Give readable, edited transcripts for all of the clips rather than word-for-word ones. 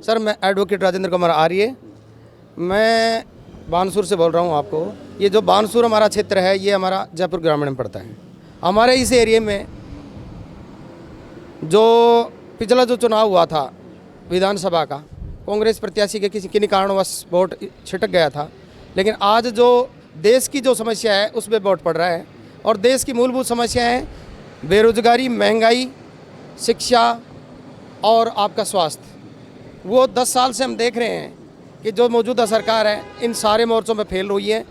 Sir मैं advocate Rajendra Kumar आर्य, मैं बानसूर से बोल रहा हूँ आपको। ये जो बानसूर हमारा क्षेत्र है ये हमारा जयपुर ग्रामीण में पड़ता है। हमारे इस एरिया में जो पिछला जो चुनाव हुआ था विधानसभा का, कांग्रेस प्रत्याशी के किन्हीं कारणवश वोट छिटक गया था, लेकिन आज जो देश की जो समस्या है उस पर वोट पड़ रहा है। और देश की मूलभूत समस्या है बेरोजगारी, महंगाई, शिक्षा और आपका स्वास्थ्य। वो 10 साल से हम देख रहे हैं कि जो मौजूदा सरकार है इन सारे मोर्चों में फेल हुई है।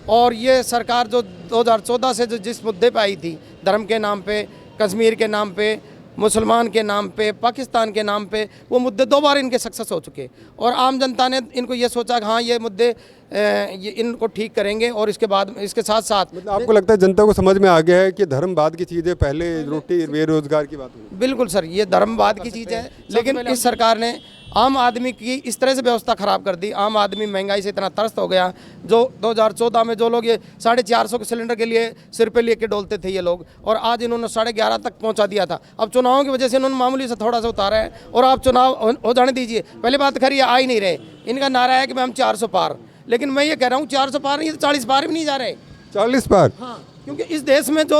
और ये सरकार जो 2014 से जो जिस मुद्दे पे आई थी, धर्म के नाम पे, कश्मीर के नाम पे, मुसलमान के नाम पे, पाकिस्तान के नाम पे, वो मुद्दे 2 बार इनके सक्सेस हो चुके। और आम जनता ने इनको ये सोचा कि हाँ ये मुद्दे ये इनको ठीक करेंगे। और इसके बाद इसके साथ साथ मतलब आपको लगता है जनता को समझ में आ गया है कि धर्मवाद की चीज़ है, पहले रोटी बेरोजगार की बात हुई। बिल्कुल सर, ये धर्मवाद की चीज़ है, लेकिन इस सरकार ने आम आदमी की इस तरह से व्यवस्था ख़राब कर दी। आम आदमी महंगाई से इतना त्रस्त हो गया। जो 2014 में जो लोग ये 450 के सिलेंडर के लिए सिर पे लेके डोलते थे ये लोग, और आज इन्होंने 11.5 तक पहुंचा दिया था। अब चुनावों की वजह से इन्होंने मामूली से थोड़ा सा उतारा है। और आप चुनाव हो जाने दीजिए, पहले बात खरी आ ही नहीं रहे। इनका नारा है कि हम 400 पार, लेकिन मैं ये कह रहा हूँ 400 पार नहीं, 40 पार भी नहीं जा रहे। 40 पार? हाँ, क्योंकि इस देश में जो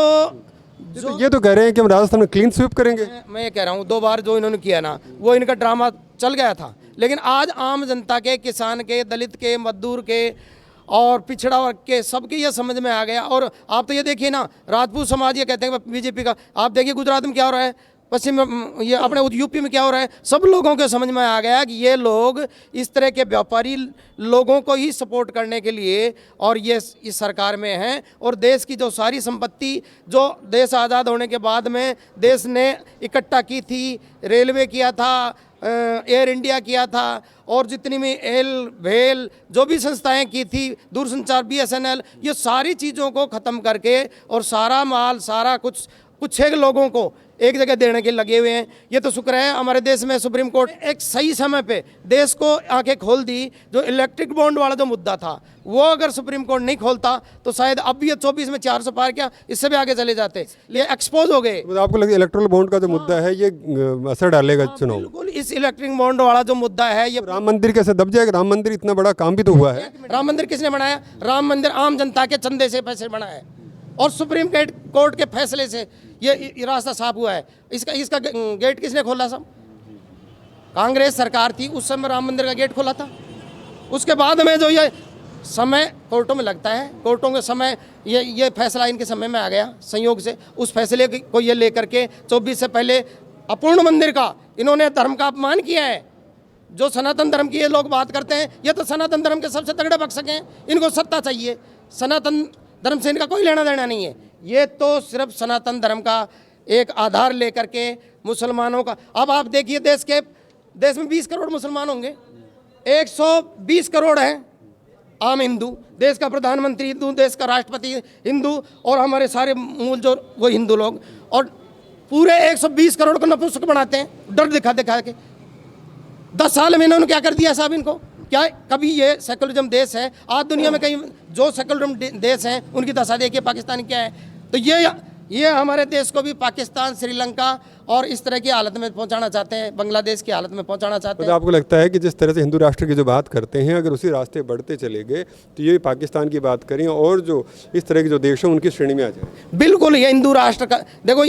ये तो कह रहे हैं कि हम राजस्थान में क्लीन स्वीप करेंगे। मैं ये कह रहा हूँ 2 बार जो इन्होंने किया ना, वो इनका ड्रामा चल गया था। लेकिन आज आम जनता के, किसान के, दलित के, मजदूर के और पिछड़ा वर्ग के सबके ये समझ में आ गया। और आप तो ये देखिए ना, राजपूत समाज ये कहते हैं बीजेपी का, आप देखिए गुजरात में क्या हो रहा है, पश्चिम में ये अपने यूपी में क्या हो रहा है। सब लोगों के समझ में आ गया कि ये लोग इस तरह के व्यापारी लोगों को ही सपोर्ट करने के लिए और ये इस सरकार में हैं। और देश की जो सारी संपत्ति जो देश आज़ाद होने के बाद में देश ने इकट्ठा की थी, रेलवे किया था, एयर इंडिया किया था, और जितनी भी एल भेल जो भी संस्थाएं की थी, दूरसंचार BSNL, ये सारी चीज़ों को ख़त्म करके और सारा माल सारा कुछ एक लोगों को एक जगह देने के लगे हुए हैं। ये तो शुक्र है हमारे देश में सुप्रीम कोर्ट एक सही समय पे देश को आंखें खोल दी। जो इलेक्ट्रिक बॉन्ड वाला जो मुद्दा था वो अगर सुप्रीम कोर्ट नहीं खोलता तो शायद अब भी ये 24 में 400 पार, क्या इससे भी आगे चले जाते। ये एक्सपोज हो गए। आपको लगता है इलेक्ट्रल बॉन्ड का जो मुद्दा है ये असर डालेगा चुनाव? बिल्कुल, इस इलेक्ट्रिक बॉन्ड वाला जो मुद्दा है ये राम मंदिर कैसे दब जाएगा? राम मंदिर इतना बड़ा काम भी तो हुआ है। राम मंदिर किसने बनाया? राम मंदिर आम जनता के चंदे से पैसे बना है और सुप्रीम कोर्ट के फैसले से ये रास्ता साफ हुआ है। इसका गेट किसने खोला? सब कांग्रेस सरकार थी उस समय राम मंदिर का गेट खोला था। उसके बाद में जो ये समय कोर्टों में लगता है, कोर्टों के समय ये फैसला इनके समय में आ गया संयोग से। उस फैसले को ये लेकर के 24 से पहले अपूर्ण मंदिर का इन्होंने धर्म का अपमान किया है। जो सनातन धर्म की ये लोग बात करते हैं, ये तो सनातन धर्म के सबसे तगड़े पक्षक हैं। इनको सत्ता चाहिए, सनातन धर्म से इनका कोई लेना देना नहीं है। ये तो सिर्फ सनातन धर्म का एक आधार लेकर के मुसलमानों का। अब आप देखिए देश में 20 करोड़ मुसलमान होंगे, 120 करोड़ हैं आम हिंदू, देश का प्रधानमंत्री हिंदू, देश का राष्ट्रपति हिंदू, और हमारे सारे मूल जो वो हिंदू लोग, और पूरे 120 करोड़ को नपुंसक बनाते हैं डर दिखा दिखा के। 10 साल में इन्होंने क्या कर दिया साहब इनको? क्या कभी ये सेकुलरिज्म देश है? आज दुनिया में कहीं जो सेकुलरिज्म देश हैं उनकी दशा देखिए, पाकिस्तान क्या है। तो ये हमारे देश को भी पाकिस्तान, श्रीलंका और इस तरह की हालत में पहुंचाना चाहते हैं, बांग्लादेश की हालत में पहुंचाना चाहते हैं। तो आपको लगता है कि जिस तरह से हिंदू राष्ट्र की जो बात करते हैं, अगर उसी रास्ते बढ़ते चले गए तो ये पाकिस्तान की बात करें और जो इस तरह के जो देश हैं उनकी श्रेणी में आ जाए? बिल्कुल, ये हिंदू राष्ट्र का देखो,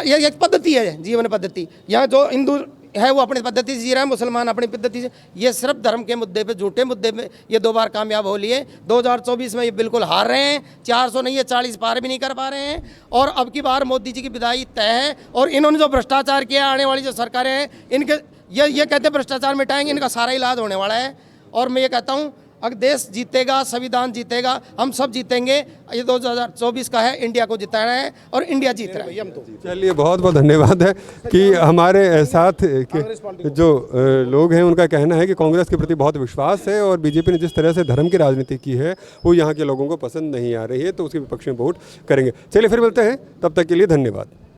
ये एक पद्धति है, जीवन पद्धति। यहाँ जो हिंदू है वो अपनी पद्धति से जी रहा है, मुसलमान अपनी पद्धति से। ये सिर्फ धर्म के मुद्दे पे, झूठे मुद्दे पे ये 2 बार कामयाब हो लिए। 2024 में ये बिल्कुल हार रहे हैं, 400 नहीं है 40 पार भी नहीं कर पा रहे हैं। और अब की बार मोदी जी की विदाई तय है। और इन्होंने जो भ्रष्टाचार किया, आने वाली जो सरकारें हैं इनके ये कहते हैं भ्रष्टाचार मिटाएंगे, इनका सारा इलाज होने वाला है। और मैं ये कहता हूँ अगर देश जीतेगा, संविधान जीतेगा, हम सब जीतेंगे। ये 2024 का है, इंडिया को जिताना है और इंडिया जीत रहा है। हम तो चलिए, बहुत बहुत धन्यवाद है कि हमारे साथ के जो लोग हैं उनका कहना है कि कांग्रेस के प्रति बहुत विश्वास है और बीजेपी ने जिस तरह से धर्म की राजनीति की है वो यहाँ के लोगों को पसंद नहीं आ रही है, तो उसके विपक्ष में वोट करेंगे। चलिए फिर मिलते हैं, तब तक के लिए धन्यवाद।